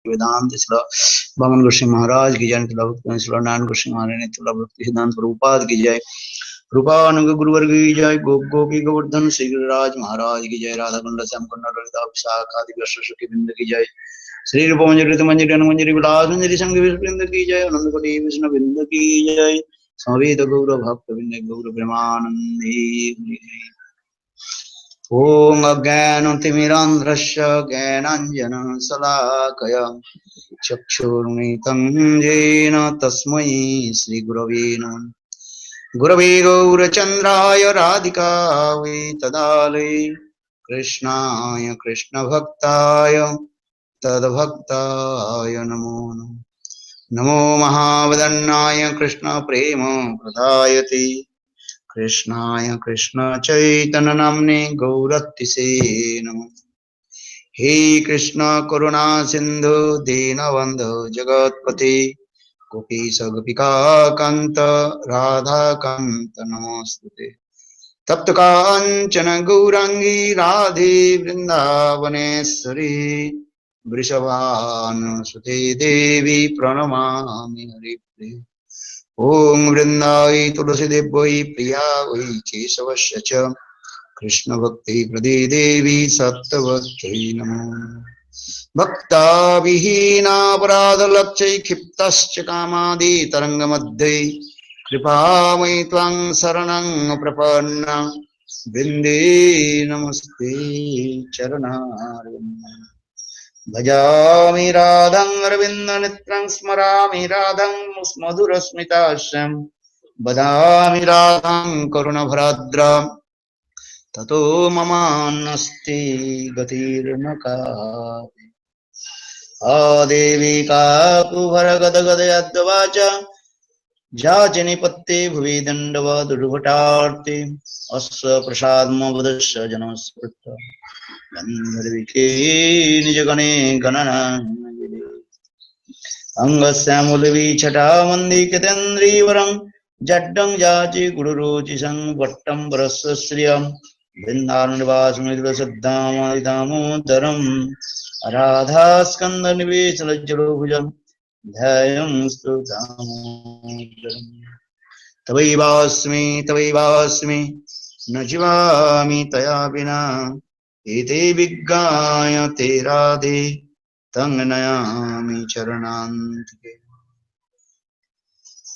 वेदांत श्री भगवान गोस्वामी महाराज की जय। श्री नारायण गोस्वामी महाराज ने तुला भक्ति सिद्धांत प्रभुपाद की जय। रूपानुग गुरुवर्ग की जय। गोपी गोवर्धन श्री गिरिराज महाराज की जय। राधा कुंड श्याम कुंड ललिता विशाखादि की बिंद की जय। श्री रूप मंजरी मंजरी अनुमंजरी विलास मंजरी संग विष्णु की जय। आनंद कोटि विष्णु बिंद की जय। संवेद गौर भक्त बिंद गौर प्रेमानंदी। ओम अज्ञानतिमिरान्ध्रस्य ज्ञानाञ्जनशलाकया चक्षुर्मिलितं येन तस्मै श्रीगुरवे नमः। गुरवे गौरचन्द्राय राधिकायै तदालये कृष्णाय कृष्णभक्ताय तद्भक्ताय नमो नमः। नमो महावदन्नाय कृष्णप्रेम प्रदायते कृष्णाय कृष्ण चैतन्य नाम्ने गौरतिसे नमः। हे कृष्ण करुणा सिंधु दीनबंधु जगत्पते गोपीश गोपिका कांत राधा कांत नमोस्तुते। तप्त कांचन गौरांगी राधे वृंदावनेश्वरी वृषभानुसुते देवी प्रणमामि हरिप्रिये। ओम वृंदाई तुलसीदेव वै प्रिया वै केशवस्य च कृष्ण भक्ति प्रदे देवी सत्वत्यै नमो। भक्ता विहीनापराधलक्ष्यै क्षिप्तश्च कामादि तरंगमध्ये कृपामयि त्वां शरणं प्रपन्ना वृंदे नमस्ते चरणारविन्दम्। भजामि राधं अरविन्दनेत्रं स्मरामि राधं मधुरस्मितास्यं वदामि राधं करुणभराद्रां ततो ममान्नस्ति गतिर्न कापि। आदेवी काकुभरगदगदयद्वाच जाचनिपत्ते भुवि दण्डवदुर्भटार्ते अस्य प्रसादमवदस्य जनस्कृत्य गन्धर्विके निजगणे गणनां अंगस्यामुलवीछटामन्दिकेतेन्द्रीवरं जड्डं जाचे गुरुरोचिषं वट्टं वरस्य श्रियं वृन्दावननिवासमिन्द्रसद्दामोदरं राधास्कन्दनिवेशलज्जलोभुजं ध्यायं स्तुतामोदरम्। तवैवास्मि न जीवामि तया विना एते विज्ञाय ते राधे तं नयामि चरणान्तिके।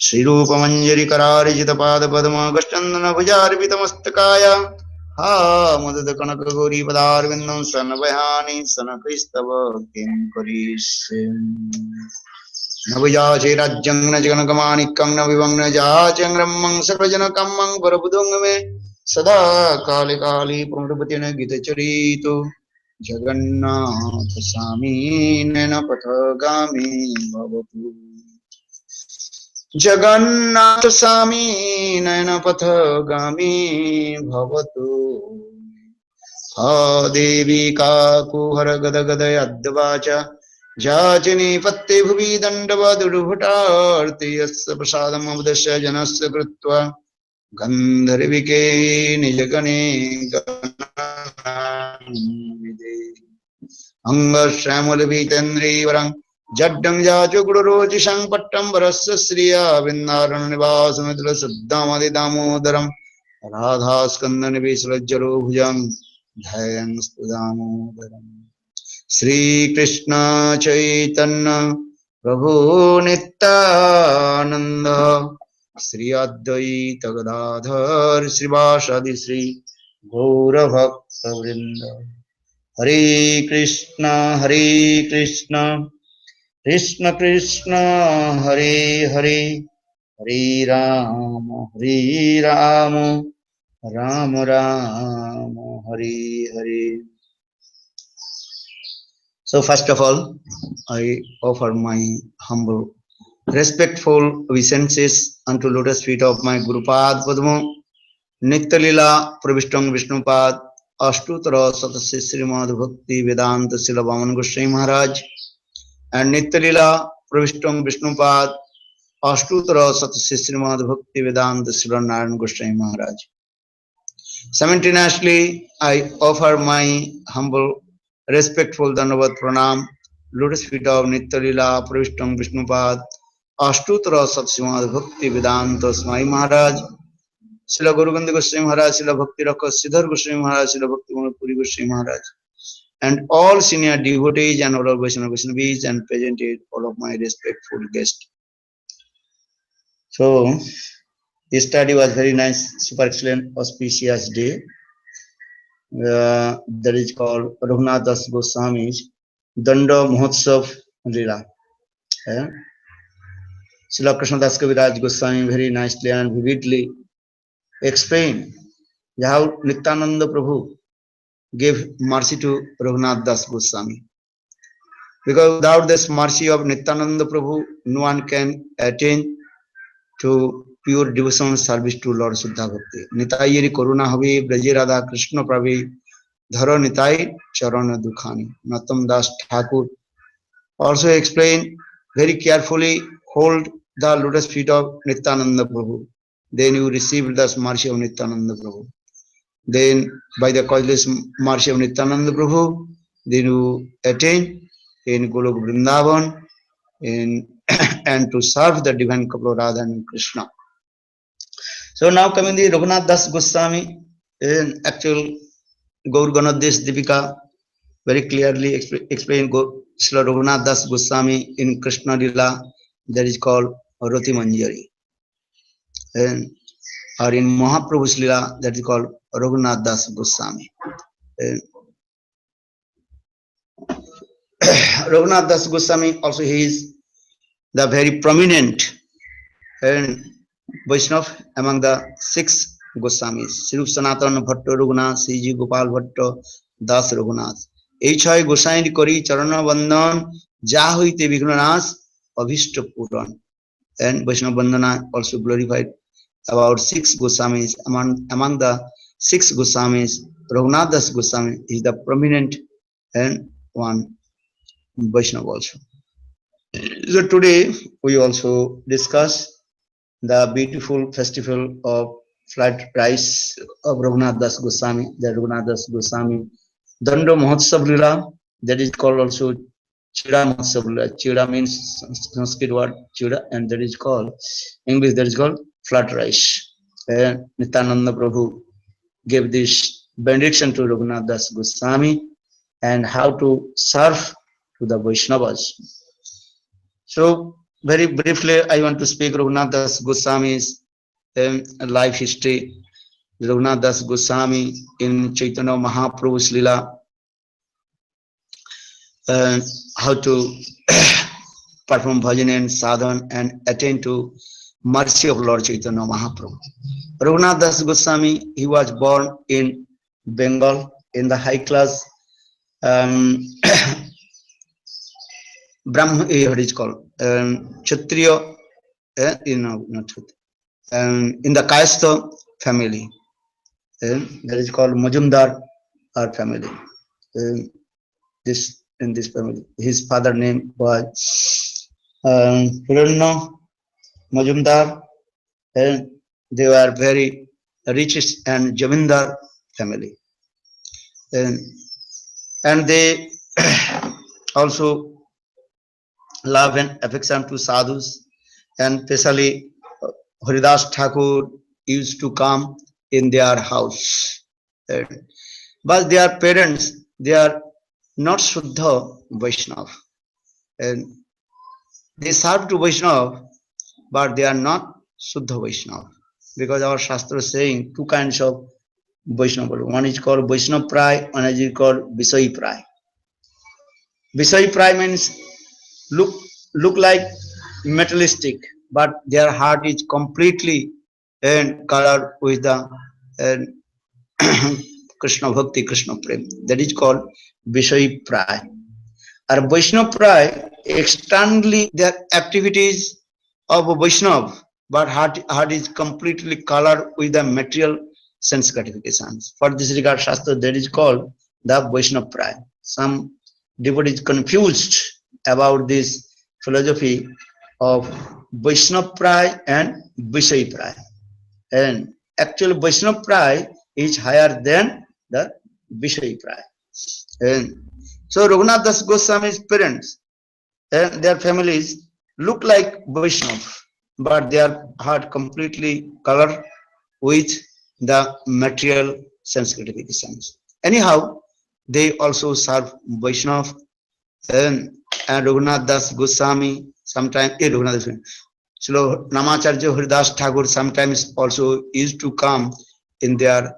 श्रीरूपमञ्जरीकरार्जितपादपद्मगश्चन्दनभुजार्पितमस्तकाय हा मुदितकनकगौरीपदारविन्दं सन्वयानि सनकैस्तव किं करिष्ये। न भुजाचे राज्यं न जनकमाणिक्यं न विभं न जाचेङ्ग्रमं सकलजनकं वरबुधं मे सदा काले काले पुनर्पतिन गीतचरितो जगन्नाथ स्वामी नयनपथगामी भवतु। जगन्नाथ स्वामी नयनपथगामी भवतु। हा देवी काकुहरगदगदयद्वाच जाचनि पत्ते भुवि दण्डवदुर्भटार्ते यस्य प्रसादमवदस्य जनस्य कृत्वा गन्धर्विके निजगणे गणान्विते। अंगश्यामलभीतेन्द्रीवरं जड्डं जाचो गुरुरोचिषं पट्टं वरस्य श्रिया वृन्दारण्यवासमित्रशुद्धामदिदामोदरं राधास्कन्दनिवेशलज्जलोभुजं ध्यायं स्तुदामोदरम्। श्रीकृष्ण चैतन्य प्रभु नित्यानंद श्री अद्वैत गदाधर श्रीवासादि श्री गौरभक्तवृंद। हरे Krishna Krishna Krishna Hare Hare Hare Ram Ram Ram Hare Hare. So first of all, I offer my humble, respectful obeisances unto lotus feet of my Gurupad Padma, Nitya-lila Pravishtam Vishnupad, Ashtutara Satasya Srimad Bhakti Vedanta Srila Vaman Goswami Maharaj, and Nitya-lila Pravishtam Vishnupad, Ashtutara Satasya Srimad Bhakti Vedanta Srila Narayan Goswami Maharaj. Simultaneously, I offer my humble respectful Dandavat Pranam lotus feet of Nitya Lila Pravishtam Vishnupad Ashtutra Satsimad Bhakti Vedanta Swami Maharaj Srila Guru Gandhi Goswami Maharaj, Srila Bhakti Rakha Siddhar Goswami Maharaj, Srila Bhakti Puri Goswami Maharaj, and all senior devotees and all of Vaishnavis and presented all of my respectful guests. So, this study was very nice, super excellent, auspicious day. That is called Raghunath Das Goswami's Danda Mahotsav Lila. Srila Krishnadas Kaviraj Goswami very nicely and vividly explained how Nityananda Prabhu gave mercy to Raghunath Das Goswami. Because without this mercy of Nityananda Prabhu, no one can attain to pure devotional service to Lord Suddha Bhakti. Nitayiri Karuna Havi Braji Radha Krishna Pravi Dharo Nitai Charana Dukhani. Natam Das Thakur also explained very carefully, hold the lotus feet of Nityananda Prabhu. Then you receive the mercy of Nityananda Prabhu. Then by the causeless mercy of Nityananda Prabhu, then you attain in Golok Vrindavan and to serve the divine couple Radha and Krishna. So now coming the Raghunath Das Goswami, in actual Gaur Ganadesh Dipika very clearly explained Srila Raghunath Das Goswami in Krishna Lila, that is called Rati Manjari. And or in Mahaprabhu's Lila, that is called Raghunath Das Goswami. Raghunath Das Goswami also he is the very prominent Vaishnava among the 6 Goswamis. Sri Sanatana Bhatto Raghunath, Sriji Gopal Bhatto, Das Raghunath. এই 6 গোসাইনি করি চরণ বন্দন যা হইতে বিঘ্ননাশ অভিষ্ট পূরণ. And Vaishnava Bandana also glorified about 6 Goswamis. Among the 6 Goswamis, Raghunath Das Goswami is the prominent and one Vaishnava also. So today we also discuss the beautiful festival of flight rice of Raghunath Das Goswami, the Raghunath Das Goswami Danda Mahotsav Lila, that is called also Chida Mahotsav Lila. Chida means Sanskrit word Chida, and that is called English, that is called flat rice. Nityananda Prabhu gave this benediction to Raghunath Das Goswami and how to serve to the Vaishnavas. So very briefly, I want to speak Raghunath Das Goswami's life history. Raghunath Das Goswami in Chaitanya Mahaprabhu's Lila, how to perform bhajan and sadhan and attain to mercy of Lord Chaitanya Mahaprabhu. Raghunath Das Goswami, he was born in Bengal in the high class Brahma, what is called Kshatriya, in the Kayastha family. That is called Majumdar family. In this family, his father name was Hiranna Majumdar, and they were very richest and Jamindar family, and they also love and affection to sadhus, and especially Haridas Thakur used to come in their house, but their parents, they are not Shuddha Vaishnava, and they serve to Vaishnava, but they are not Shuddha Vaishnava, because our Shastra is saying 2 kinds of Vaishnava. One is called Vaishnava Prai, one is called Visai Prai. Visai Prai means look like materialistic, but their heart is completely and colored with the Krishna Bhakti, Krishna Prem. That is called Vishay Prai. Or Vaishnava Prai, externally their activities of a Vaishnava, but heart is completely colored with the material sense gratifications. For this regard, Shastra, that is called the Vaishnava Prai. Some devotees confused about this philosophy of Vaishnava Prai and Vishay Prai. And actually Vaishnava Prai is higher than the Vishay Prai. And so Raghunath Das Goswami's parents, and their families look like Vaishnav, but their heart completely colored with the material sense gratifications. Anyhow, they also serve Vaishnav and Raghunath Das Goswami, sometimes Raghunath So Namacharya Haridas Thakur sometimes also used to come in their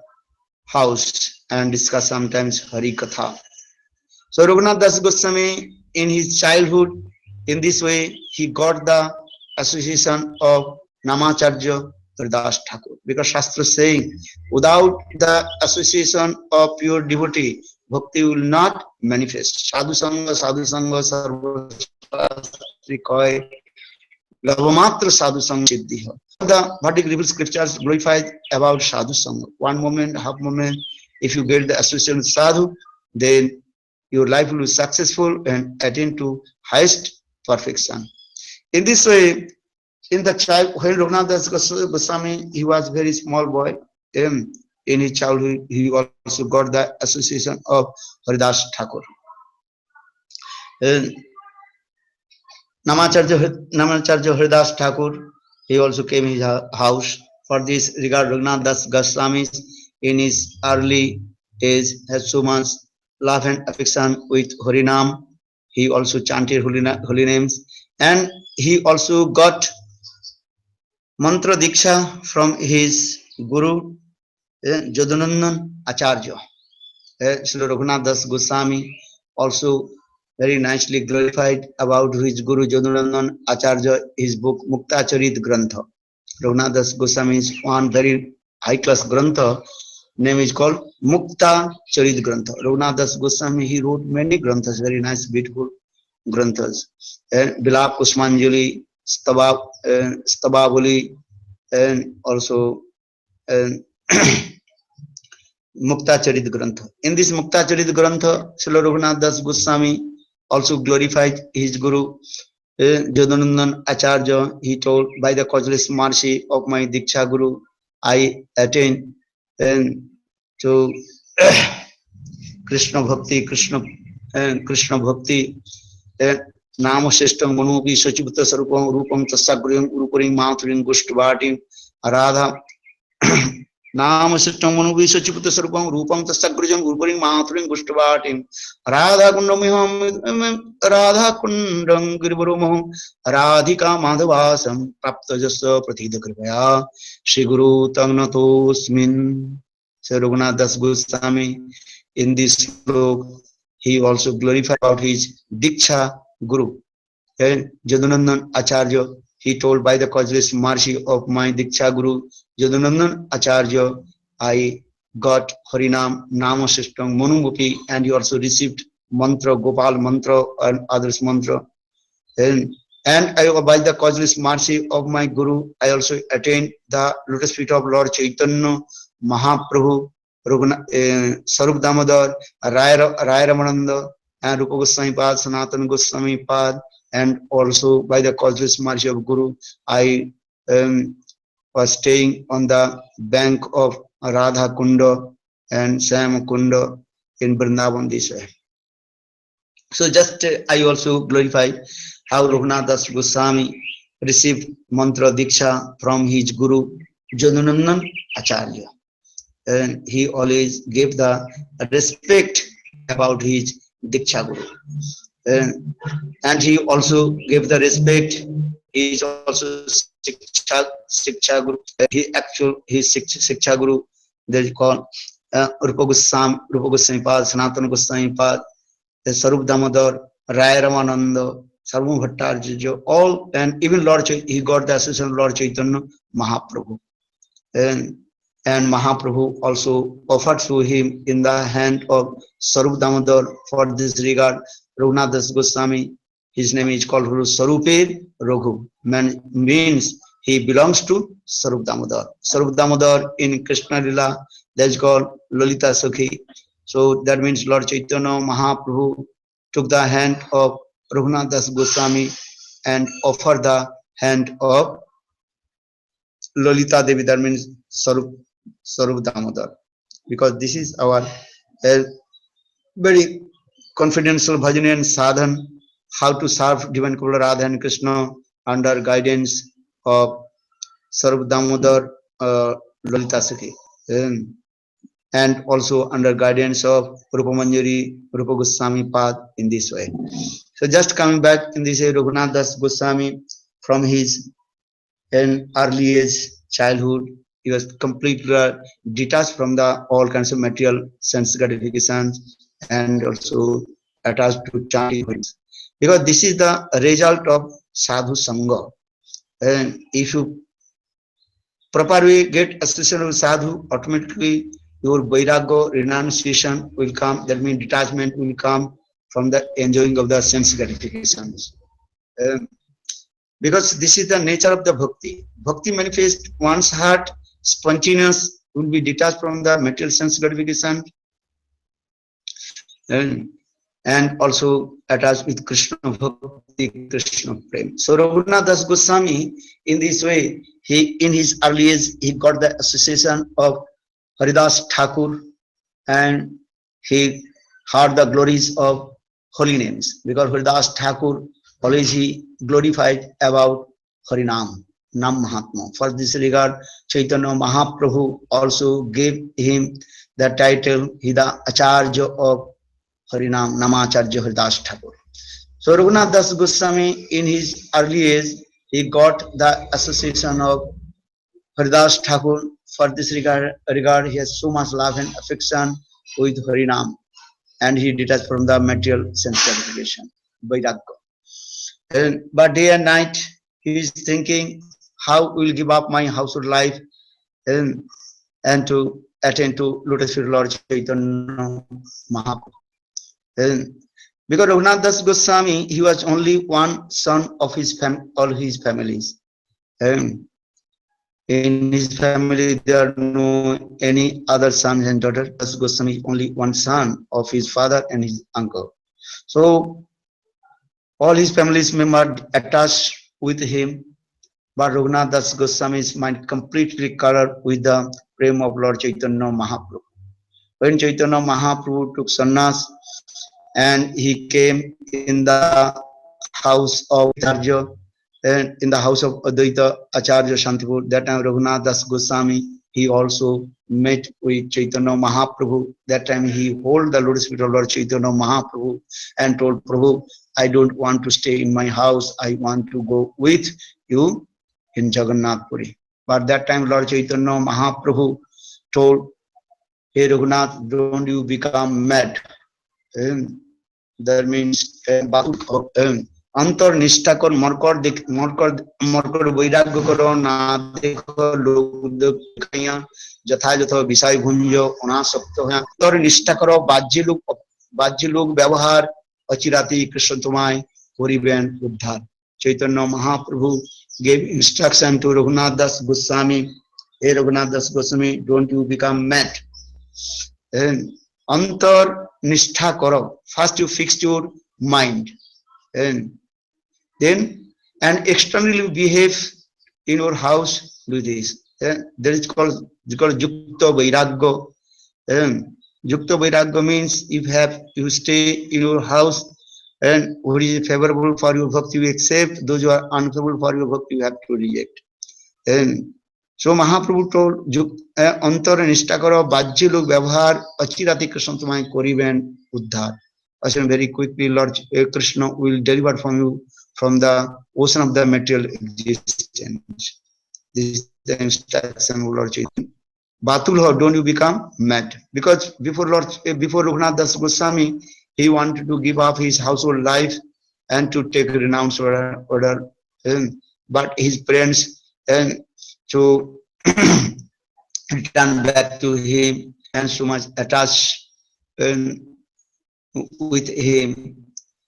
house and discuss sometimes Hari Katha. So Raghunath Das Goswami in his childhood, in this way, he got the association of Namacharya Haridas Thakur. Because Shastra is saying, without the association of pure devotee, bhakti will not manifest. Sadhu Sangha, Sarvashastri Koi, Lavamatra Sadhu Sangha Siddhi. The Vedic revealed scriptures glorified about Sadhu Sangha. One moment, half moment, if you get the association with Sadhu, then your life will be successful and attain to highest perfection. In this way, in the child, when Raghunath Das Goswami, he was very small boy. In his childhood, he also got the association of Haridas Thakur. Namacharya Haridas Thakur, he also came in his house. For this regard, Raghunath Das Goswami in his early age has so much love and affection with Harinam. He also chanted holy names, and he also got mantra diksha from his guru Jadunandan Acharya. Sri Raghunath Das Goswami also very nicely glorified about his guru Jadunandan Acharya, his book Mukta Charit Grantha. Raghunath Das Goswami is one very high class grantha. Name is called Mukta Charit Grantha. Raghunath Das Goswami, he wrote many granthas, very nice, beautiful granthas. Bilap Kusmanjali, Stabavali, and also Mukta Charit Grantha. In this Mukta Charit Grantha, Srila Raghunath Das Goswami also glorified his guru Jadunandan Acharya. He told, by the causeless mercy of my Diksha Guru, I attained to Krishna Bhakti, Krishna Bhakti, Nama Sestam Manubi Sachibutta Sarupam Rupam Tasagrim Urupuring Mathuring Gushtvatim Radha Nama Sestam Manubi Sachibutta Sarupam Rupam Tasagrim Urupuring Mathuring Gushtvatim Radha Kundamiham Radha Kundam Giriburumam Radhika Madhavasam Prapta Jasa Pratida Kripaya Shri Guru Tagnatosmin. Sri Raghunath Das Goswami, in this book, he also glorified about his Diksha Guru. And Jadunandan Acharya, he told, by the causeless mercy of my Diksha Guru, Jadunandan Acharya, I got Harinam, Nama System, Manumupi, and he also received Mantra, Gopal Mantra, and others Mantra. And I, by the causeless mercy of my Guru, I also attained the lotus feet of Lord Chaitanya, Mahaprabhu, Sarup Damodar, Raya Ramananda, and Rupa Goswami Pad, Sanatana Goswami Pad, and also by the causeless mercy of Guru, I was staying on the bank of Radha Kunda and Sam Kunda in Vrindavan this way. So just I also glorify how Raghunath Das Goswami received mantra diksha from his guru Jadunandan Acharya. And he always gave the respect about his Diksha Guru. And he also gave the respect. He is also Siksha Guru. His Siksha Guru, they is called Rupa Goswami Pad, Sanatana Goswami Pad, Sarup Damodar, Raya Ramananda, Sarvam Bhattarjya, all, and even Lord Chaitanya, he got the association of Lord Chaitanya Mahaprabhu. And Mahaprabhu also offered to him in the hand of Sarup Damodar. For this regard, Raghunath Das Goswami, his name is called Sarupe Raghu, means he belongs to Sarup Damodar. Sarup Damodar in Krishna Lila, that is called Lalita Sakhi. So that means Lord Chaitanya Mahaprabhu took the hand of Raghunath Das Goswami and offered the hand of Lalita Devi, that means Sarup Damodar. Because this is our very confidential bhajan and sadhan. how to serve Divine Lord Radha and Krishna under guidance of Sarv Damodar Lalita Sakhi, and also under guidance of Rupa Manjari, Rupa Goswami Pad in this way. So just coming back in this way, Raghunath Das Goswami from his early age, childhood, he was completely detached from the all kinds of material sense gratifications and also attached to chanting hymns. Because this is the result of sadhu sangha. And if you properly get association with sadhu, automatically your vairagya, renunciation will come. That means detachment will come from the enjoying of the sense gratifications. Because this is the nature of the bhakti. Bhakti manifests one's heart, spontaneous, will be detached from the material sense gratification, and also attached with Krishna Bhakti, Krishna Prem. So Raghunath Das Goswami, in this way, he in his early age, he got the association of Haridas Thakur, and he heard the glories of holy names, because Haridas Thakur always he glorified about Harinam, Nam Mahatma. For this regard, Chaitanya Mahaprabhu also gave him the title, he the Acharya of Harinam, Namacharya Haridas Thakur. So Raghunath Das Goswami in his early age, he got the association of Haridas Thakur. For this regard, he has so much love and affection with Harinam, and he detached from the material sense gratification, Vairagya. But day and night he is thinking, how will give up my household life and to attend to Lotus Feet Lord Chaitanya Mahaprabhu. Because Raghunath Das Goswami, he was only one son of his all his families. In his family, there are no any other sons and daughters. Das Goswami is only one son of his father and his uncle. So all his family's members attached with him, but Raghunath Das Goswami's mind completely colored with the prem of Lord Chaitanya Mahaprabhu. When Chaitanya Mahaprabhu took sannyas and he came in the house of Acharya, and in the house of Advaita Acharya Shantipur, that time Raghunath Das Goswami, he also met with Chaitanya Mahaprabhu. That time he held the lotus feet of Lord Chaitanya Mahaprabhu and told Prabhu, I don't want to stay in my house, I want to go with you in Jagannath Puri. But that time Lord Chaitanya Mahaprabhu told, hey Raghunath, don't you become mad. That means अंतर निष्ठा कर मरकर वैराग्य करो ना देखो लोग देखिया जथा जथा विषय भुंजो अनासक्त है अंतर निष्ठा करो बाह्य लोग व्यवहार अचिराति कृष्ण तुम्हारे करिबेन उद्धार. Chaitanya Mahaprabhu gave instruction to Raghunath Das Goswami, hey Raghunath Das Goswami, don't you become mad. Antar nishtha karo, first you fix your mind, and then and externally behave in your house, do this. That is called Yukta Vairagya. Yukta Vairagya means you stay in your house, and what is favorable for your bhakti you accept, those who are unfavorable for your bhakti you have to reject. And so Mahaprabhu told अंतर निष्ठा करो बाह्य लोग व्यवहार अचिराति कृष्ण तुम्हारे करिबेन उद्धार. Very quickly Lord Krishna will deliver from you from the ocean of the material existence. This is the instruction of Lord Chaitanya. Batul, don't you become mad. Because before Raghunath Das Goswami, he wanted to give up his household life and to take a renounced order. But his parents to return back to him and so much attached with him.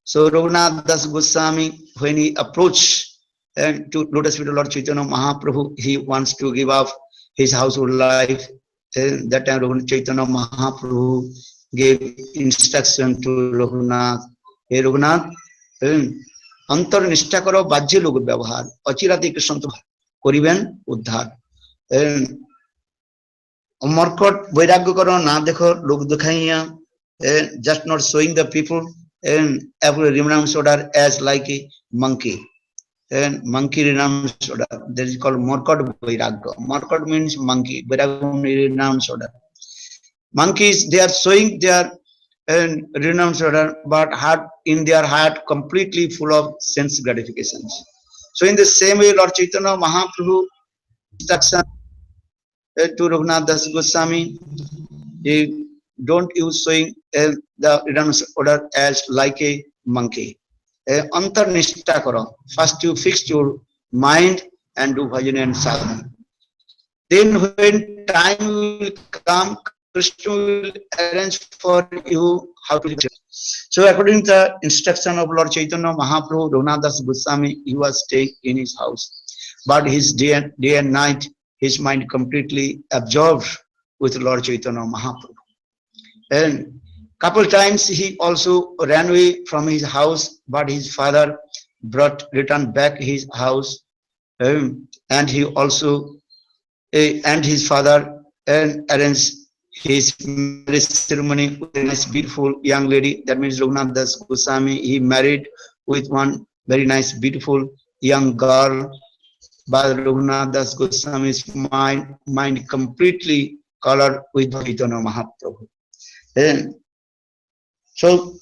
So Raghunath Das Goswami, when he approached to Lotus Feet of Lord Chaitanya Mahaprabhu, he wants to give up his household life. That time Chaitanya Mahaprabhu gave instruction to Raghunath, hey Raghunath, अंतर निष्ठा करो बाह्य लोग व्यवहार अचिराति कृष्ण तो करिबेन उद्धार. मरकट वैराग्य करो ना देखो लोग दिखाइया, just not showing the people and Apple renounced order as like a monkey. And monkey renounced order. That is called Morkot Vairagya. Morkot means monkey. Vairagya renounced order. Monkeys, they are showing their renounced order, but heart in their heart completely full of sense gratifications. So in the same way, Lord Chaitanya Mahaprabhu instruction to Raghunath Das Goswami, he don't use showing the renounced order as like a monkey. Antarnishta karo. First you fix your mind and do bhajan and sadhana. Then when time will come, Krishna will arrange for you how to live. So according to the instruction of Lord Chaitanya Mahaprabhu, Raghunath Das Goswami, he was staying in his house. But his day and night, his mind completely absorbed with Lord Chaitanya Mahaprabhu. And couple times he also ran away from his house, but his father returned back his house, and he also and his father arranged his marriage ceremony with a nice beautiful young lady. That means Raghunath Das Goswami, he married with one very nice beautiful young girl. But Raghunath Das Goswami's mind completely colored with Chaitanya Mahaprabhu. And so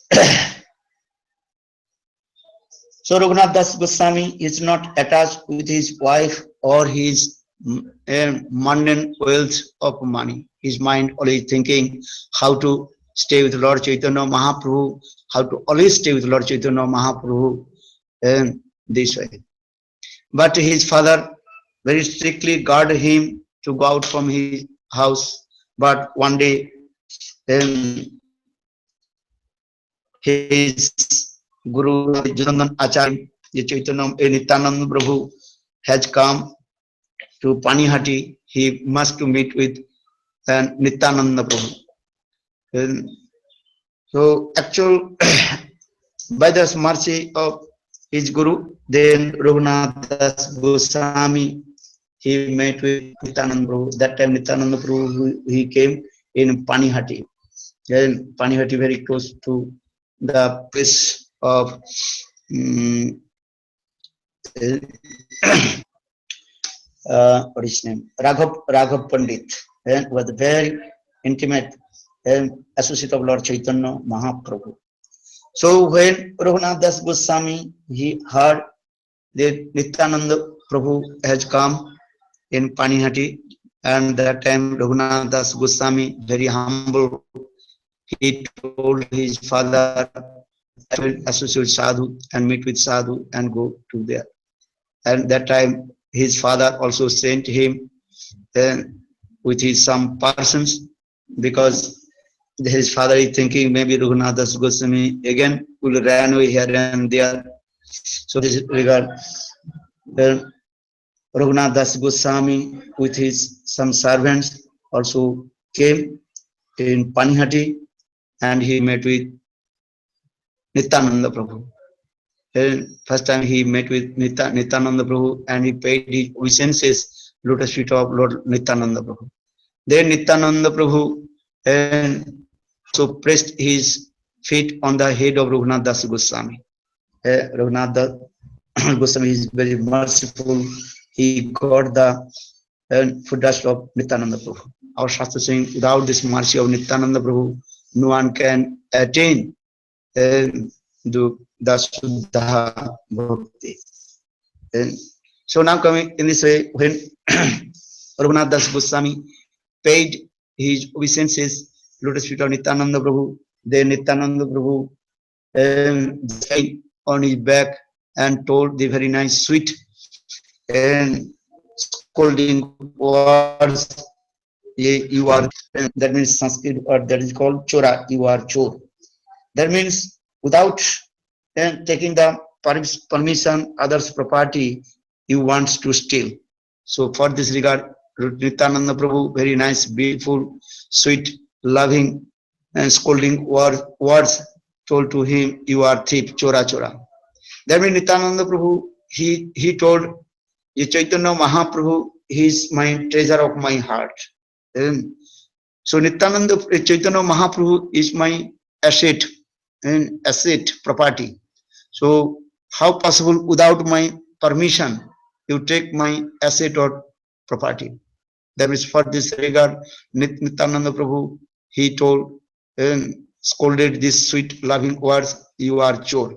Raghunath Das Goswami is not attached with his wife or his mundane wealth of money. His mind always thinking how to stay with Lord Chaitanya Mahaprabhu, how to always stay with Lord Chaitanya Mahaprabhu, and this way. But his father very strictly guarded him to go out from his house. But one day, his Guru Janandan Acharya Chaitanya Nityananda Prabhu has come to Panihati. He must to meet with Nityananda Prabhu. And so actual by the mercy of his Guru, then Raghunath Das Goswami, he met with Nityananda Prabhu. That time Nityananda Prabhu, he came in Panihati. Then Panihati very close to the place of what is his name? Raghav Pandit, and was very intimate and associate of Lord Chaitanya Mahaprabhu. So when Raghunath Das Goswami, he heard that Nityananda Prabhu has come in Panihati, and that time Raghunath Das Goswami, very humble, he told his father, I will associate sadhu and meet with sadhu and go to there. And that time his father also sent him with his some persons, because his father is thinking maybe Raghunath Das Goswami again will run away here and there. So this regard, Raghunath Das Goswami with his some servants also came in Panihati, and he met with Nityananda Prabhu. First time he met with Nityananda Prabhu, and he paid his obeisances lotus feet of Lord Nityananda Prabhu. Then Nityananda Prabhu so pressed his feet on the head of Raghunath Das Goswami. Raghunath Das Goswami is very merciful. He got the foot dust of Nityananda Prabhu. Our Shastra saying, without this mercy of Nityananda Prabhu, no one can attain the Suddha Bhakti. So now coming in this way, when Raghunath Das Goswami paid his obeisances, lotus feet of Nityananda Prabhu, then Nityananda Prabhu fell on his back and told the very nice, sweet and scolding words. You are, that means Sanskrit word that is called chora, you are chor. That means without taking the permission, others' property, you want to steal. So for this regard, Nityananda Prabhu, very nice, beautiful, sweet, loving and scolding words told to him, you are thief, chora chora. That means Nityananda Prabhu, he told Chaitanya Mahaprabhu, he is my treasure of my heart. So Chaitanya Mahaprabhu is my asset, in asset property. So how possible without my permission you take my asset or property? That is for this regard, Nityananda Prabhu, he told and scolded these sweet loving words, you are chore,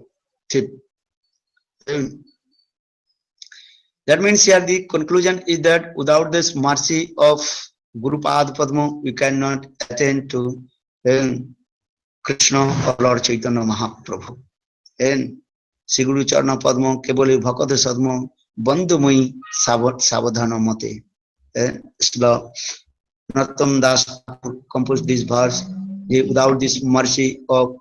thief. And that means here the conclusion is that without this mercy of Guru Pad Padma, we cannot attain to Krishna or Lord Chaitanya Mahaprabhu. And Sri Guru Charna Padma, Keboli Bhakata Sadma, Bandhumai Savadhana Mate. Sla Narottam Das composed this verse. Without this mercy of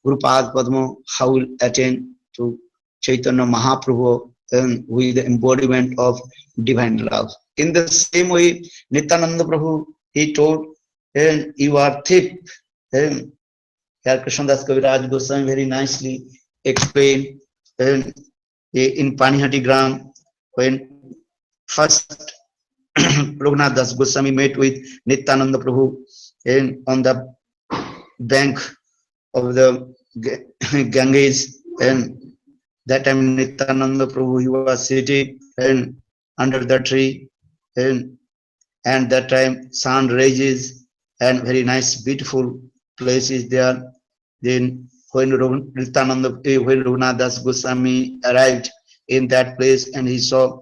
Guru Pad Padma, how will attain to Chaitanya Mahaprabhu and with the embodiment of divine love? In the same way, Nityananda Prabhu, he told, and you are thief. And here Krishnadas Kaviraj Goswami very nicely explained in Panihati Gram, when first Raghunath Das Goswami met with Nityananda Prabhu and on the bank of the Ganges, and that time Nityananda Prabhu, he was sitting and under the tree, and that time sun raises and very nice beautiful place is there. Then when Raghunath Das Goswami arrived in that place, and he saw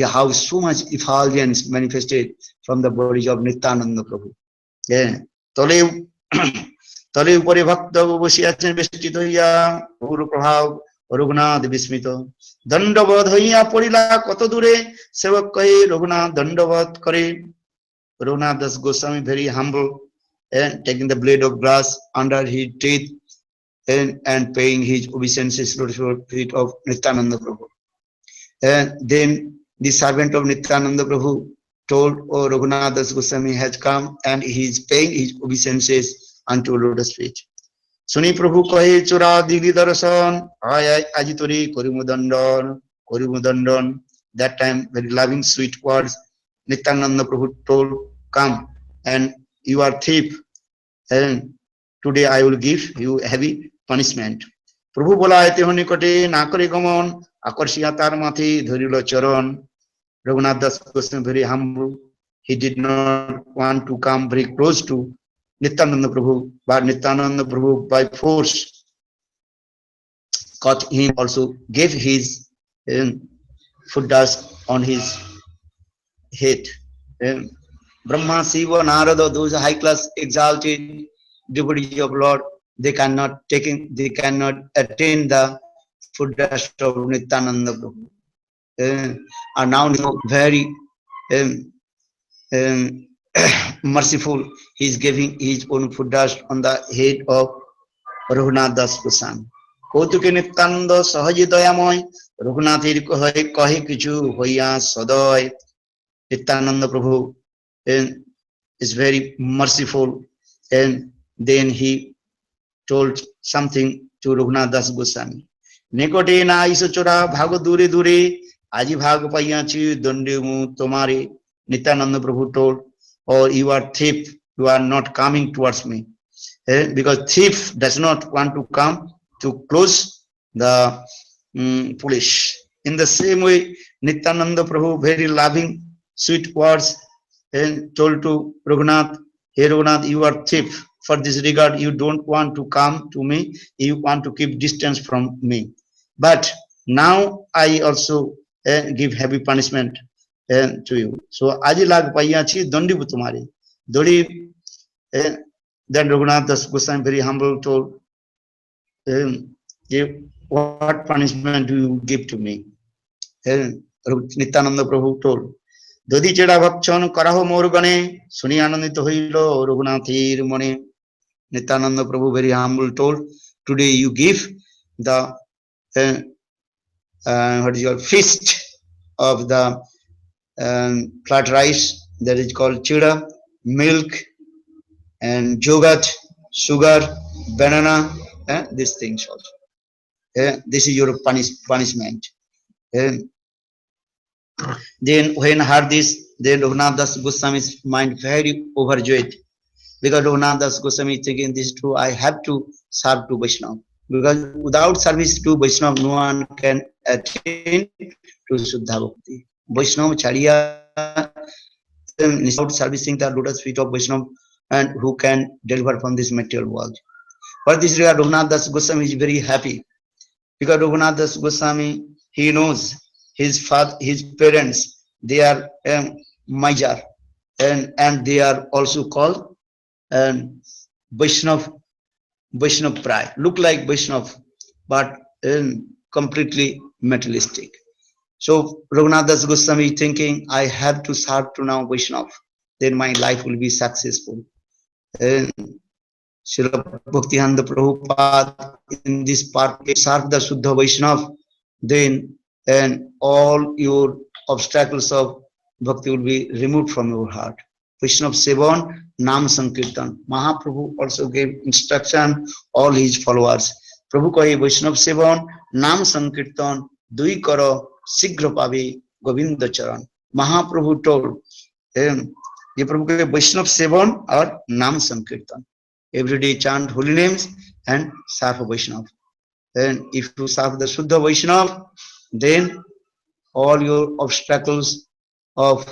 how so much effulgence manifested from the body of Nityananda Prabhu. Yeah. তলে উপরে ভক্ত বসে আছেন বেষ্টিত হইয়া গুর প্রভাব রঘুনাথ বিস্মিত দণ্ডবোধ হইয়া পড়িলা কত দূরে সেবক কহে রঘুনাথ দণ্ডবোধ করে Raghunath Das Goswami very humble and taking the blade of grass under his teeth and paying his obeisances to the feet of Nityananda Prabhu. And then the servant of Nityananda Prabhu told, oh, Raghunath Das Goswami has come and he is paying his obeisances unto lotus feet. Suni Prabhu kahe chura digri darshan ajitori korimudandon. That time very loving sweet words Nityananda Prabhu told, come and you are thief and today I will give you heavy punishment. Prabhu bola ete honikote na kore gamon akorsiya tar mathe dhorilo charan. Raghunath Das Goswami very humble, he did not want to come very close to Nityananda Prabhu, but Nityananda Prabhu by force caught him, also gave his foot dust on his head. Brahma, Shiva, Narada, those high class exalted devotees of Lord, they cannot attain the foot dust of Nityananda Prabhu. Are now very merciful. He is giving his own foot dust on the head of Raghunath Das Goswami. Kautuke Nityananda sahaji dayamoy Raghunathir kahe kichu hoya sadoy. Nityananda Prabhu is very merciful, and then he told something to Raghunath Das Goswami. Nikote na iso chora bhago dure dure aji bhag paiyachi dande mu tomare. Nityananda Prabhu told, or you are thief, you are not coming towards me, because thief does not want to come to close the police. In the same way, Nityananda Prabhu very loving sweet words and told to Raghunath, hey Raghunath, you are thief. For this regard, you don't want to come to me, you want to keep distance from me. But now I also give heavy punishment to you. So aji lag paiyachi dondi tumare dori. Then Raghunath Das Goswami very humble told, what punishment do you give to me? Nityananda Prabhu told, Dodi cheda bhakchan karaho mor gane suni anandito hoilo Raghunathir mone. Nityananda Prabhu very humble told, today you give the what is your feast of the flat rice, that is called chida, milk and yogurt, sugar, banana, these things also. This is your punishment. Then when heard this, then Raghunath Das Goswami's mind very overjoyed, because Raghunath Das Goswami thinking this is true, I have to serve to Vaishnava. because without service to Vaishnava, no one can attain to Shuddha Bhakti. Vaishnava Chariya, without servicing the lotus feet of Vaishnava, and who can deliver from this material world. For this regard, Raghunath Das Goswami is very happy, because Raghunath Das Goswami, he knows his father, his parents, they are Majar, and they are also called Vaishnav Prai, look like Vaishnav, but completely materialistic. So Raghunath Das Goswami thinking, I have to serve to now Vaishnav, then my life will be successful. And Srila Bhaktivedanta Prabhupada in this part, serve the Shuddha Vaishnav, then and all your obstacles of bhakti will be removed from your heart. Vaishnav Sevan, Nam Sankirtan. Mahaprabhu also gave instruction all his followers. Prabhu kahe Vaishnav Sevan, Nam Sankirtan, Dui karo, Sigra pabe, Govinda Charan. Mahaprabhu told, ye Prabhu kahe Vaishnav Sevan or Nam Sankirtan. Every day chant holy names and serve Vaishnav. And if you serve the Shuddha Vaishnav, then all your obstacles of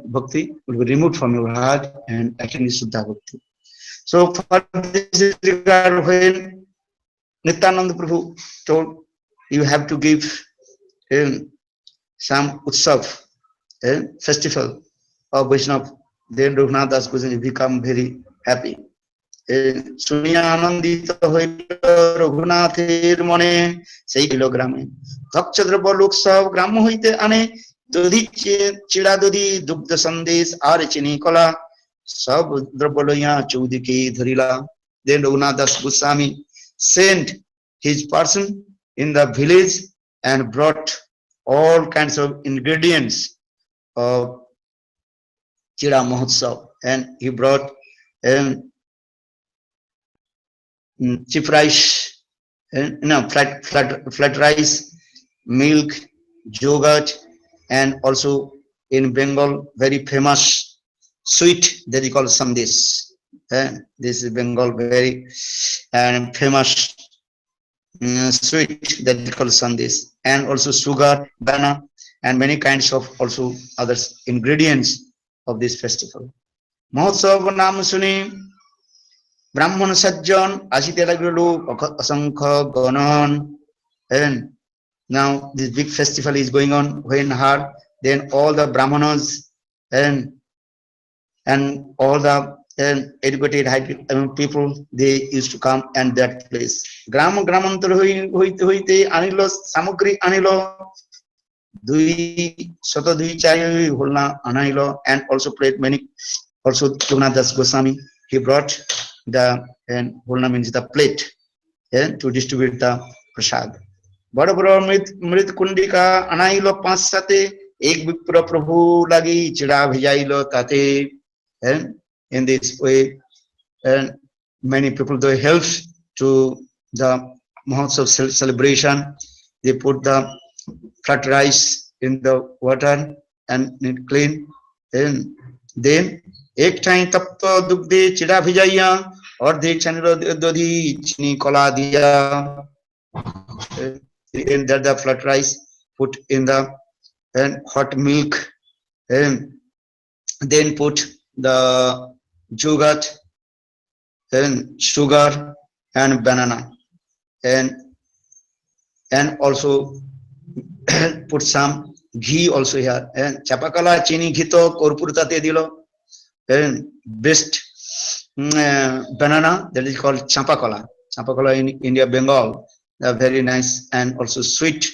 bhakti will be removed from your heart and attain Shuddha Bhakti. So for this regard, when Nityananda Prabhu told, you have to give some utsav, festival of Vaishnav, then Raghunath Das Goswami become very happy. শুনিয়া আনন্দিত হইল রঘুনাথের মনে, সেই কিলোগ্রামে ভক্ষদ্রব্য লোক সব গ্রাম্য হইতে আনে, দধি চিড়া দধি দুগ্ধ সন্দেশ আর চিনি কলা, সব দ্রব্য লইয়া চৌদিকে ধরিলা। Then Raghunath Das Goswami sent his person in the village and brought all kinds of ingredients of Chira Mahotsav, and he brought cheap rice, flat rice, milk, yogurt, and also in Bengal very famous sweet that they call sandesh. This is Bengal very famous sweet that they call sandesh, and also sugar, banana, and many kinds of also other ingredients of this festival. Mahotsav naam suni Brahman Sajjan asite lagilo asankha ganan, and now this big festival is going on when hard. Then all the Brahmanas and all the educated high people, they used to come and that place. Gramantar hoite anilo samagri anilo dui chai holna anailo, and also played many. Also Raghunath Das Goswami, he brought the holna means the plate to distribute the prasad. बड़ बड़ मृत कुंडिका अनाइलो 5-7 एक विप्र प्रभु लगी चिड़ा भिजाइलो ताते. And in this way, and many people they help to the Mahotsav celebration. They put the flat rice in the water and it clean, and then एक time तब तो दुग्धे चिड़ा भिजाइया और देख चनिलो दधी चीनी कोला दिया. In that the flat rice put in the hot milk, and then put the yogurt and sugar and banana, and also put some ghee also here, and chapakala chini ghee to korpur tate dilo, and best banana that is called champakola in India, Bengal. Very nice and also sweet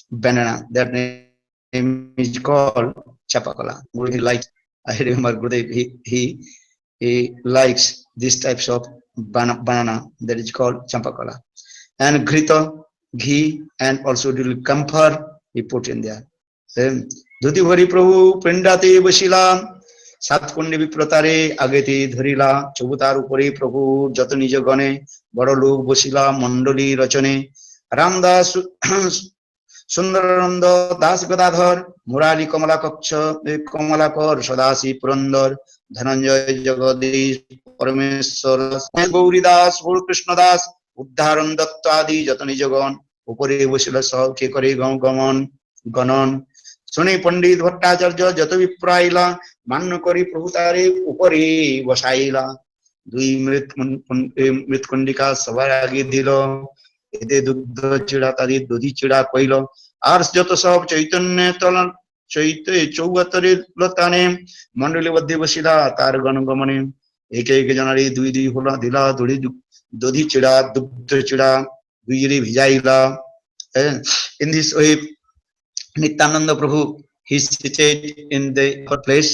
banana, that name is called chapakola. He likes, I remember Gurudev, he likes these types of banana that is called champakola, and ghee, and also little camphor he put in there. Dhuti bhari prabhu pendate basila, সাত কুণ্ডে বিপ্রতারে আগেতে ধরিলা, চবুতার উপরে প্রভু যত নিজ গণে, বড় লোক বসিলা মণ্ডলী রচনে। রামদাস সুন্দরানন্দ দাস গদাধর, মুরারি কমলাকর সদাশি পুরন্দর, ধনঞ্জয় জগদীশ পরমেশ্বর, গৌরী দাস, কৃষ্ণ দাস, उद्धारण दत्त आदि যত নিজগণ উপরে বসিল সব কে করে গমন গণন শুনে পণ্ডিত ভট্টাচার্য যত বিপ্রাইলা মান্য করি প্রভু তারে উপরে বসাইলা দুই মৃৎকুণ্ডিকা সবার আগে দিল এতে দুগ্ধ চিড়া তাদের দধি চিড়া কইল আর যত সব চৈতন্য তলন চৌবাতরে লতানে মন্ডলী মধ্যে বসিলা তার গণগমনে একে একে জনারে দুই দুই হলা দিলা দধি চিড়া দুগ্ধ চিড়া দুইরে ভিজাইলা in this way Nityananda Prabhu he seated in the place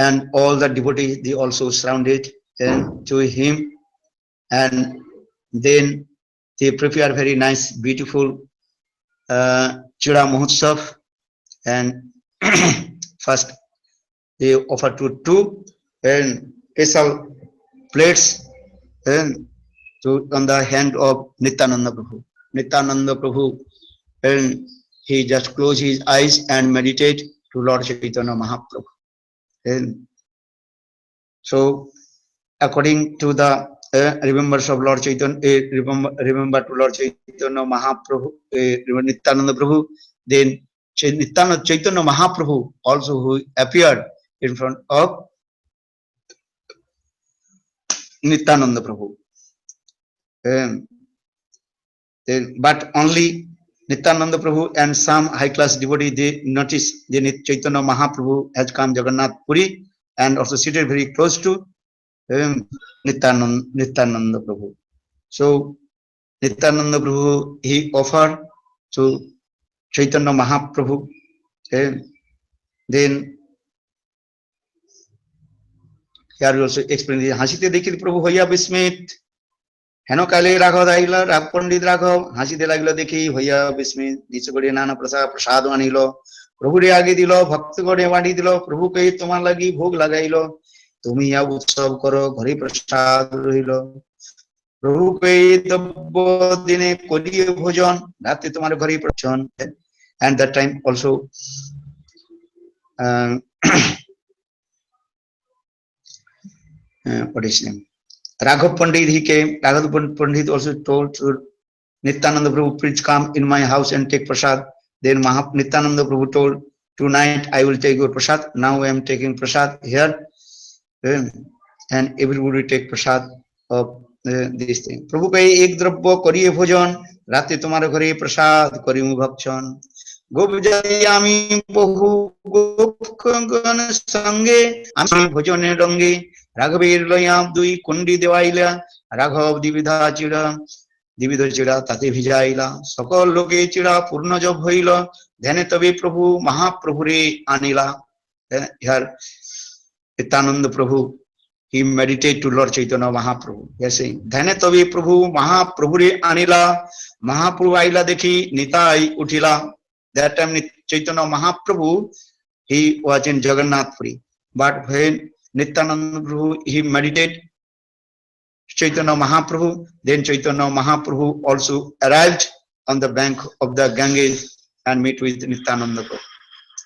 and all the devotees they also surrounded to him and then they prepare very nice beautiful Chira Mahotsav and first they offer to two and special plates and to on the hand of Nityananda Prabhu. Nityananda Prabhu and he just closed his eyes and meditate to Lord Chaitanya Mahaprabhu. And so according to the remembers of Lord Chaitanya, remember to Lord Chaitanya Mahaprabhu, Nityananda Prabhu, then Chaitanya Mahaprabhu also who appeared in front of Nityananda Prabhu. Then, but only Nityananda Prabhu and some high class devotee they notice the Chaitanya Mahaprabhu has come Jagannath Puri and also seated very close to Nityananda Prabhu. So Nityananda Prabhu he offered to Chaitanya Mahaprabhu then here we also explain the Hasite Dekhi Prabhu Hoya Bismit হেন কালে রাঘব আইল রাগ পণ্ডিত রাঘব হাসিতে লাগিল দেখি হইয়া বিস্মিত নিচ করে নানা প্রসাদ আনিল প্রভুরে আগে দিল ভক্তগণে বাড়ি দিল প্রভুকে তোমার লাগি ভোগ লাগাইল তুমি ইয়া উৎসব করো ঘরে প্রসাদ রইল প্রভুকে দ্রব্য দিনে করিয়ে ভোজন রাতে তোমার ঘরে প্রচন and that time also what is his name Raghav Pandit he came. Raghav Pandit also told to Nityananda Prabhu, please come in my house and take prasad. Then Nityananda Prabhu told, tonight I will take your prasad. Now I am taking prasad here. And everybody take prasad of this thing. Prabhu kai ek drabbo koriye bhojan. Rate tomar ghare prasad korimu bhakchan. Gop jati ami bohu gop gan sange ami bhojane range. রাঘবের লয়াম দুই কুন্ডি দেওয়াইলা রাঘব দ্বিবিধা চিড়া দ্বিবিধ চিড়া তাতে ভিজাইলা সকল লোকে চিড়া পূর্ণ job হইল ধ্যানে তবে প্রভু মহাপ্রভুরে আনিলা here Nityananda Prabhu he meditate to Lord Chaitanya Mahaprabhu yes saying ধ্যানে তবে প্রভু মহাপ্রভুরে আনিলা মহাপ্রভু আইলা দেখি নিতাই উঠিলা that time Chaitanya Mahaprabhu he was in Jagannath Puri but when Nityananda Prabhu he meditate Chaitanya Mahaprabhu then Chaitanya Mahaprabhu also arrived on the bank of the Ganges and meet with Nityananda Prabhu.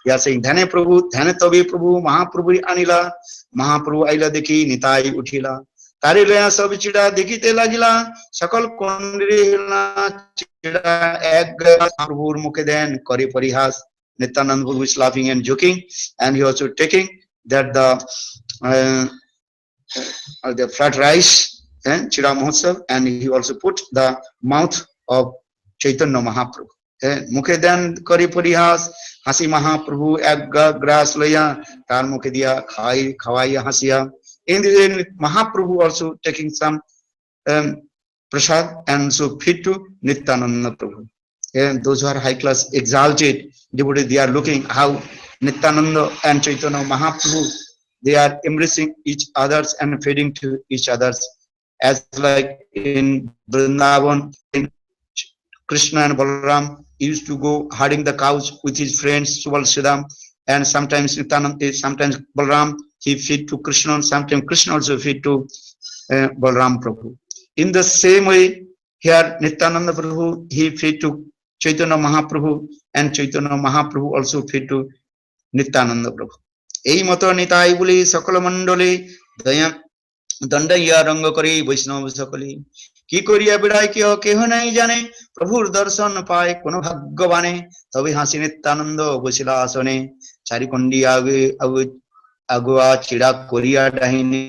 He is saying Dhane Prabhu Dhane Tabe Prabhu Mahaprabhu anila Mahaprabhu aila dekhi nitai uthila tare laya sab chida dekhite lagila sakal kondrila chida ek Prabhur mukhe den kari parihas Nityananda Prabhu is laughing and joking and he also taking that the fried rice and Chira Mahotsav and he also put the mouth of Chaitanya Mahaprabhu. Mukhe dan kari parihas hasi Mahaprabhu ek grass laya tar mukhe diya khawaiya hasiya. In the end Mahaprabhu also taking some prasad and so feed to Nityananda Prabhu. And those who are high class exalted devotees they are looking how Nityananda and Chaitanya Mahaprabhu they are embracing each others and feeding to each others as like in Vrindavan in Krishna and Balaram used to go herding the cows with his friends Subal Siddham and sometimes Nityananda sometimes Balaram he feed to Krishna sometimes Krishna also feed to Balaram Prabhu. In the same way here Nityananda Prabhu he feed to Chaitanya Mahaprabhu and Chaitanya Mahaprabhu also feed to Nityananda Prabhu. এই মত নিতাই বলি সকল মণ্ডলে दंडइया रंग करी वैष्णव सकली की करिया बिड़ाई कियो केह नहीं जाने प्रभुर दर्शन पाए कोनो भाग्यवाने तबे हासि नित्यानंद बसिला आसने चारिकुंडी आगे अगुआ चिड़ा करिया डाहिने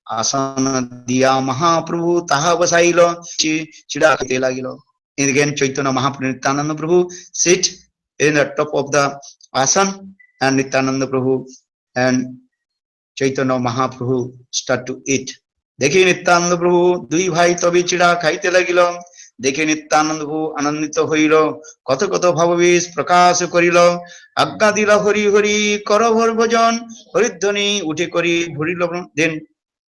आसन दिया महाप्रभु ताहा बसाइल चिड़ा खाते लागिल again Chaitanya Mahaprabhu Nityananda Prabhu sit in the top of the asan and Nityananda Prabhu and Chaitanya Mahaprabhu start to eat. देखिए नित्यानंद प्रभु दुई भाई तबे चिड़ा खाइते लागिल देखे नित्यानंद प्रभु आनंदित हईल कत कत भाववेश प्रकाश करिल आज्ञा दिल हरि हरि कर भर भजन हरिध्वनि उठे करी भरिल then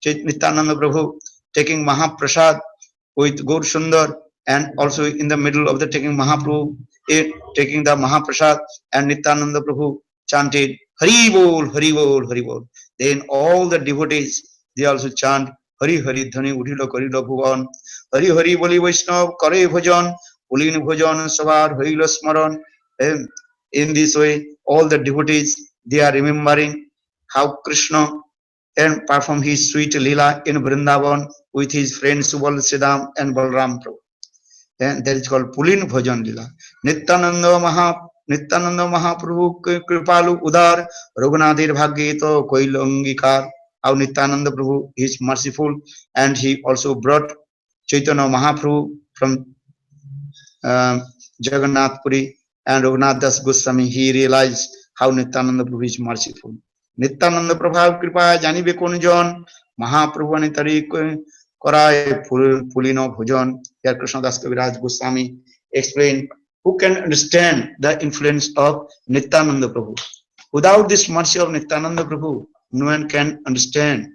Nityananda Prabhu taking Mahaprasad with Gaur Sundar and also in the middle of the taking Mahaprabhu taking the Mahaprasad and Nityananda Prabhu chanted Hari Bol Hari Bol Hari Bol. Then all the devotees they also chant Hari Hari Dhani Udhilo Karilo Bhuvan Hari Hari Boli Vaishnav Kare Bhajan Ulin Bhajan Savar Harila Smaran. In this way all the devotees they are remembering how Krishna and perform his sweet lila in Vrindavan with his friends Subal Siddham and Balram Prabhu. And that is called Pulin Bhajan Lila. Nityananda Mahaprabhu Kripalu Udar Raghunathir Bhagyeto Koilangikar. Our Nityananda Prabhu is merciful and he also brought Chaitanya Mahaprabhu from Jagannath Puri and Raghunath Das Goswami. He realized how Nityananda Prabhu is merciful. Nityananda Prabhu Kripa Janibe Konjon Mahaprabhu Anitari Korai Pulino Bhujan. Here Krishna Das Kaviraj Goswami explained who can understand the influence of Nityananda Prabhu. Without this mercy of Nityananda Prabhu, no one can understand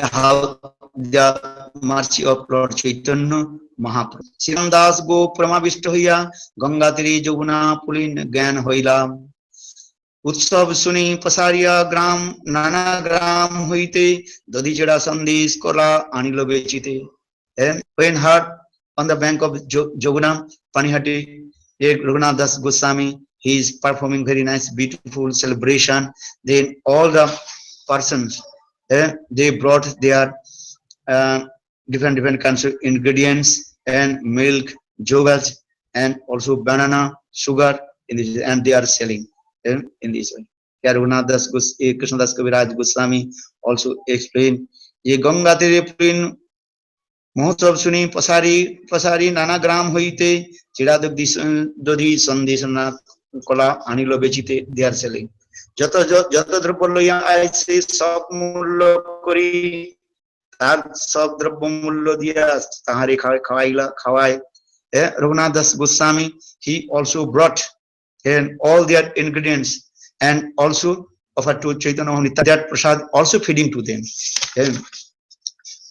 how the mercy of Lord Chaitanya Mahaprabhu. Siram Das Go Pramavishta Hoya Ganga Tiri Joguna Pulin Gyan Hoila उत्सव सुनी पसारिया ग्राम नाना ग्राम हुईते दधी चढ़ा संदेश Cola आनिलो बेचिते. And when heard on the bank of Joguna Panihati, Raghunath Das Goswami, he is performing very nice, beautiful celebration. Then all the persons they brought their different kinds of ingredients and milk, yogurt, and also banana, sugar in this, and they are selling. In this way, Raghunath Das Krishna Das Kaviraj Goswami also explained, "Ye Ganga Tere Pulin Mahotsav Suni Pasari Nana Gram Hoite Chida Dodhi Sandeshana Kola Anilo Bechite." They are selling. Jato Drapoloya I say Sop Mullo Kori Tar Sop Drapomullo Dia Tahari Kawai. Raghunath Das Goswami he also brought and all their ingredients and also offered to Chaitanya Mahaprabhu that prasad also feeding to them.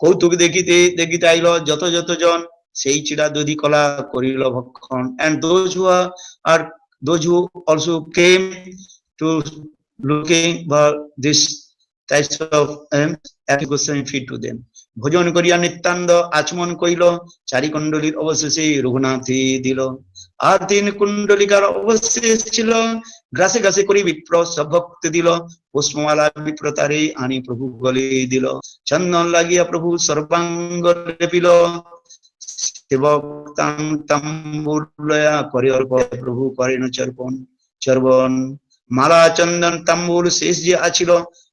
Kautuk dekite ailo joto jon sei chida dodhi kola korilo bhakkhan. And those who also came to looking for this types of Goswami feed to them. Bhojan koriya Nityananda achmon koilo chari kondolir obasheshe Raghunathi dilo. আর তিন কুণ্ডলিকার অবশেষ ছিল গ্রাসে গ্রাসে করি বিপ্র সব ভক্ত দিল পুষ্পমালা বিপ্রতারে আনি প্রভু গলে দিল চন্দন লাগিয়া প্রভু সর্বাঙ্গ লেপিল সেবক তাম্বুর লয়া করে অর্প প্রভু করেন চর্বণ মালা চন্দন তাম্বুর শেষ যে আছিল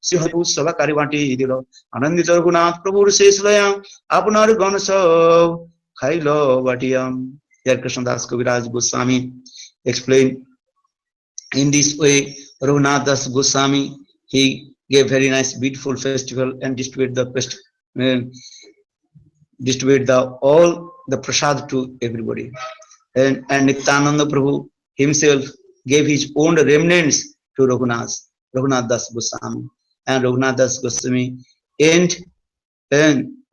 সে হরিপু সভাকারী বাটি দিল আনন্দিত রঘুনাথ প্রভুর শেষ লয়া আপনার গণ সব খাইল বাটিয়াম. Here Krishna Das Kaviraj Goswami explained in this way. Raghunath Das Goswami he gave very nice beautiful festival and distribute all the prasad to everybody. And Nityananda Prabhu himself gave his own remnants to Raghunath Das Goswami. And Raghunath Das Goswami end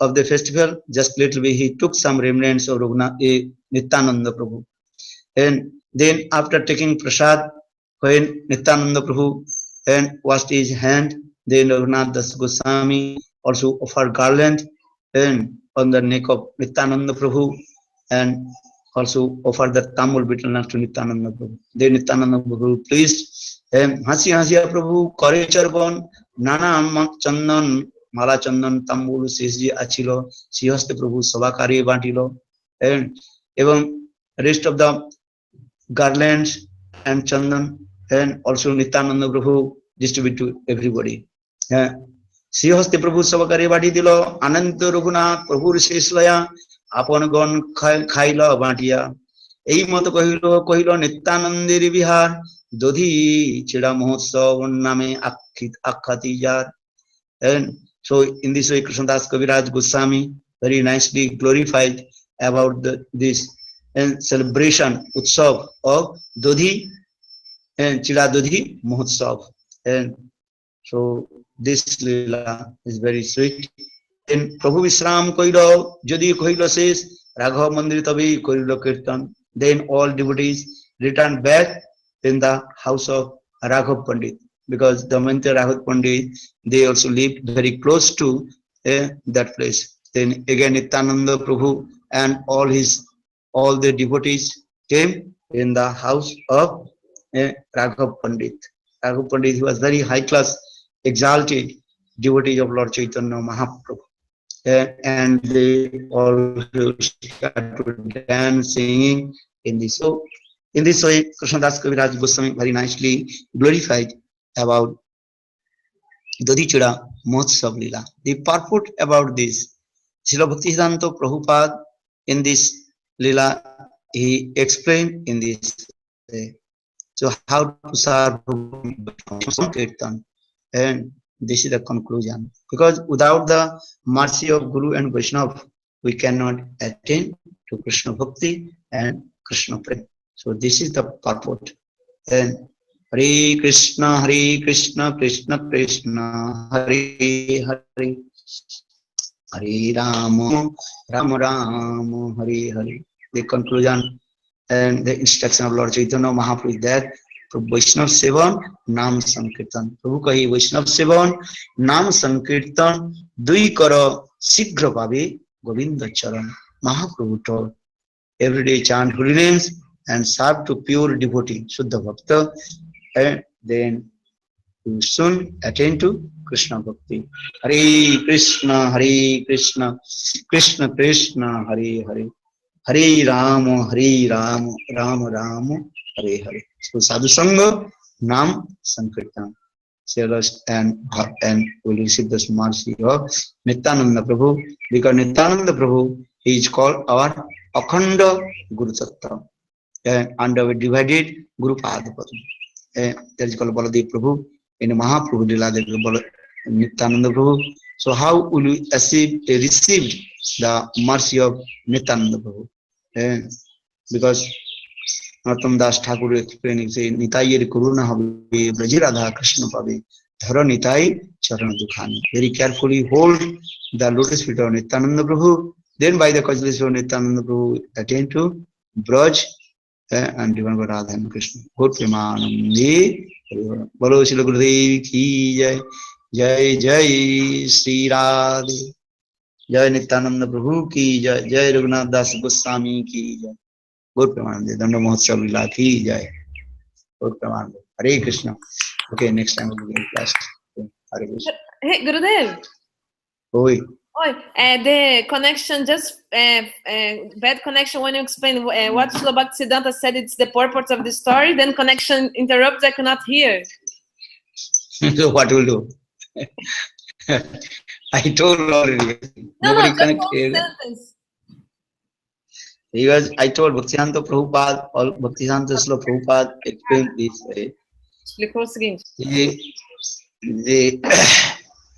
of the festival, just little bit he took some remnants of Nityananda Prabhu. And then after taking prasad, when Nityananda Prabhu and washed his hand, then Raghunath Das Goswami also offered garland and on the neck of Nityananda Prabhu and also offered the tamul bitternut to Nityananda Prabhu. Then Nityananda Prabhu pleased হাসি হাসিয়া প্রভু করে চর্বণ নানা চন্দন মালা চন্দন তাম্বুল শেষ যে আছিল শ্রীহস্তে প্রভু সভাকারে বাঁটিল এবং rest of the garlands and chandan and also Nityananda Prabhu distribute to everybody. শ্রীহস্তে প্রভু সভাকারে বাটি দিল আনন্দ রঘুনাথ প্রভুর শেষ লয়া আপন গণ খাইল বাটিয়া এই মত কহিল নিত্যানন্দের বিহার দধি ছেড়া মহোৎসব নামে আখ্যাতি যার। And so in this way Krishnadas Kaviraj Goswami very nicely glorified about this and celebration utsav of Dodhi and Chida Dodhi Mahotsav. And so this lila is very sweet. And Prabhu Visram koilo jodi koilo says Raghav Mandir tabi koilo kirtan. Then all devotees returned back in the house of Raghav Pandit, because the Mantra Raghav Pandit, they also lived very close to that place. Then again Nityananda Prabhu and all the devotees came in the house of Raghav Pandit. Raghav Pandit, he was very high class, exalted devotee of Lord Chaitanya Mahaprabhu. And they all started dance, singing in this. So in this way, Krishnadas Kaviraj Goswami very nicely glorified about Dodichura Mahotsav Lila. The purport about this, Srila Bhaktisiddhanta Prabhupada in this Lila, he explained in this way. So how to serve Kirtan, and this is the conclusion. Because without the mercy of Guru and Vaishnava, we cannot attain to Krishna Bhakti and Krishna Prem. So this is the purport. And Hare Krishna, Krishna Krishna, Hare Hare, Hare Rama, Rama Rama, Hare Hare. The conclusion and the instruction of Lord Chaitanya Mahaprabhu is that Vaishnav Sevan, Nam Sankirtan. Prabhu kahi Vaishnav Sevan, Nam Sankirtan, Dui karo Sigra pabe Govinda Charan. Mahaprabhu told, every day chant holy names and serve to pure devotee, Shuddha Bhakta, and then you soon attain to Krishna Bhakti. Hare Krishna, Krishna Krishna, Hare Hare, Hare Rama, Rama Rama, Hare Hare. So Sadhu Sangha, Nam Sankirtan. And will receive this mercy of Nityananda Prabhu, because Nityananda Prabhu, he is called our Akhanda Guru Tattva, and our divided Guru Padapad. That is called Baladev Prabhu. In Mahaprabhu Lila, there is Nityananda Prabhu. So how will we receive the mercy of Nityananda Prabhu? Because Narottam Das Thakur explaining, say, Nitayir Kuruna Habe, Brajiradha Krishna Pabe, Dhara Nitai Charana Dukhani. Very carefully hold the lotus feet of Nityananda Prabhu. Then by the causality of Nityananda Prabhu, attain to Braj and Divan Radha and Krishna. Good Premanandi. Bolo Srila Gurudev ki jai. Jai Jai Sri Radhe. Jai Nityananda Prabhu ki jai. Jai Raghunath Das Goswami ki jai. Good Premanandi. Danda Mahotsav Lila ki jai. Good Premanandi. Hare Krishna. Okay, next time we'll be in class. Hare Krishna. Hey, Gurudev. Oi. The connection, just bad connection when you explain what Srila Bhaktisiddhanta said, it's the purport of the story, then connection interrupts, I cannot hear. So what will do? I told already. Nobody connect here. Because I told Bhaktisiddhanta Prabhupada, all Bhaktisiddhanta Srila Prabhupada explained this way.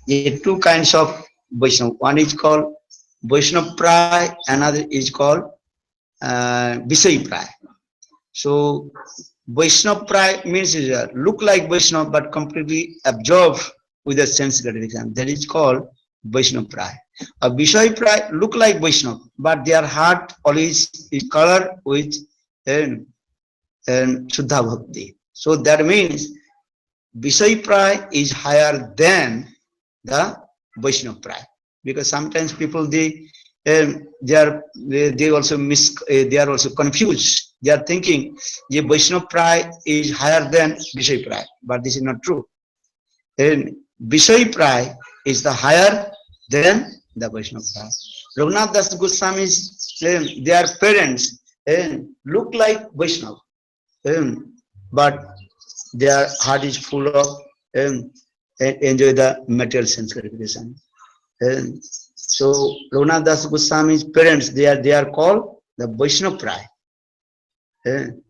The two kinds of Vaishnava. One is called Vaishnava Pray, another is called Vishay Pray. So Vaishnava Pray means look like Vaishnava but completely absorbed with the sense gratification. That is called Vaishnava Pray. A Vishay Pray look like Vaishnava, but their heart always is colored with Shuddha Bhakti. So that means Vishay Pray is higher than the Vaishnava Pray. Because sometimes people, they they also they are also confused. They are thinking the Vaishnava Pray is higher than Vishay Pray, but this is not true. And Vishay Pray is the higher than the Vaishnava Pray. Raghunath Das Goswami's their parents look like Vaishnava, but their heart is full of enjoy the material sense gratification. So Raghunath Das Goswami's parents, they are called the Vaishnava Pray.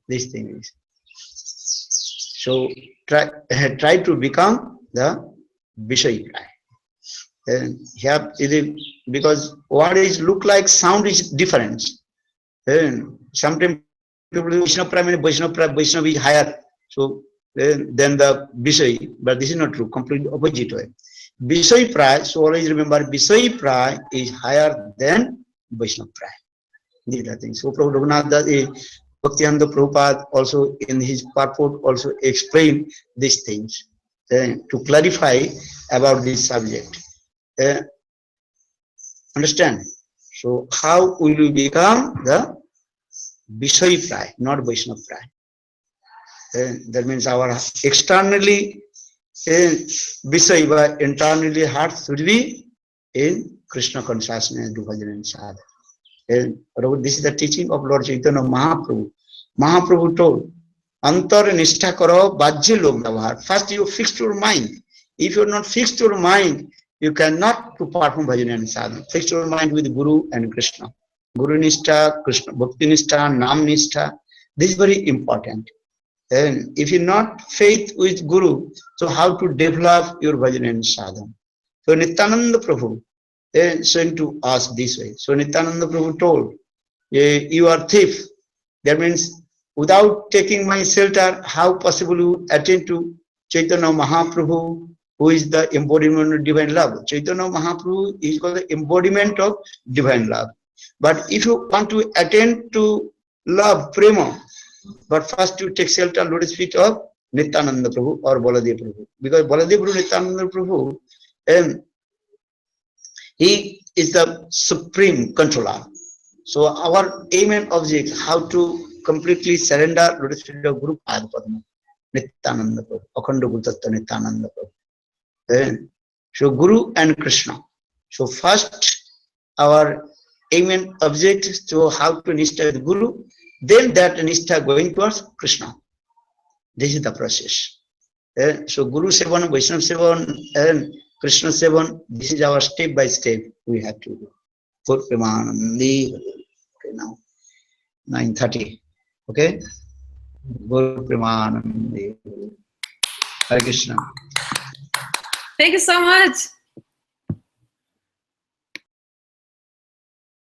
This thing is. So try to become the Vishay Pray. Because what is look like sound is different. Sometimes people Vaishnava Pray, Vaishnava is higher. So than the Vishay, but this is not true. Completely opposite way. Vishay Pray, so always remember, Vishay Pray is higher than Vaishnava Pray. These are things. So Prabhu Raghunath Das, Bhaktivedanta Prabhupada also in his purport also explained these things to clarify about this subject. Understand? So how will you become the Vishay Pray, not Vaishnava Pray? That means our externally Vishay, but internally heart should be in Krishna consciousness, bhajan and sadhana. This is the teaching of Lord Chaitanya Mahaprabhu. Mahaprabhu told, Antar nishtha karo bajya log vyavahar. First you fix your mind. If you are not fixed your mind, you cannot perform bhajan and sadhana. Fix your mind with Guru and Krishna. Guru nishtha, Krishna bhakti nishtha, Nam nishtha. This is very important. And if you not faith with Guru, so how to develop your bhajan and sadhana? So Nityananda Prabhu saying to us this way. So Nityananda Prabhu told, you are thief. That means without taking my shelter, how possible you attain to Chaitanya Mahaprabhu, who is the embodiment of divine love? Chaitanya Mahaprabhu is called the embodiment of divine love. But if you want to attain to love, prema, but first you take shelter lotus feet of Nityananda Prabhu or Baladev Prabhu. Because Baladev Prabhu, Nityananda Prabhu, he is the supreme controller. So our aim and object, how to completely surrender lotus feet of Guru Padma, Nityananda Prabhu, Akhanda Guru Tattva Nityananda Prabhu. So Guru and Krishna. So first our aim and object to how to nishtha with Guru, then that nishtha going towards Krishna. This is the process. So Guru Sevan, Vaishnava Sevan, and Krishna Sevan, this is our step by step we have to do. For Premanandi. Okay, now 9:30. Okay? Guru Premanandi. Hare Krishna. Thank you so much.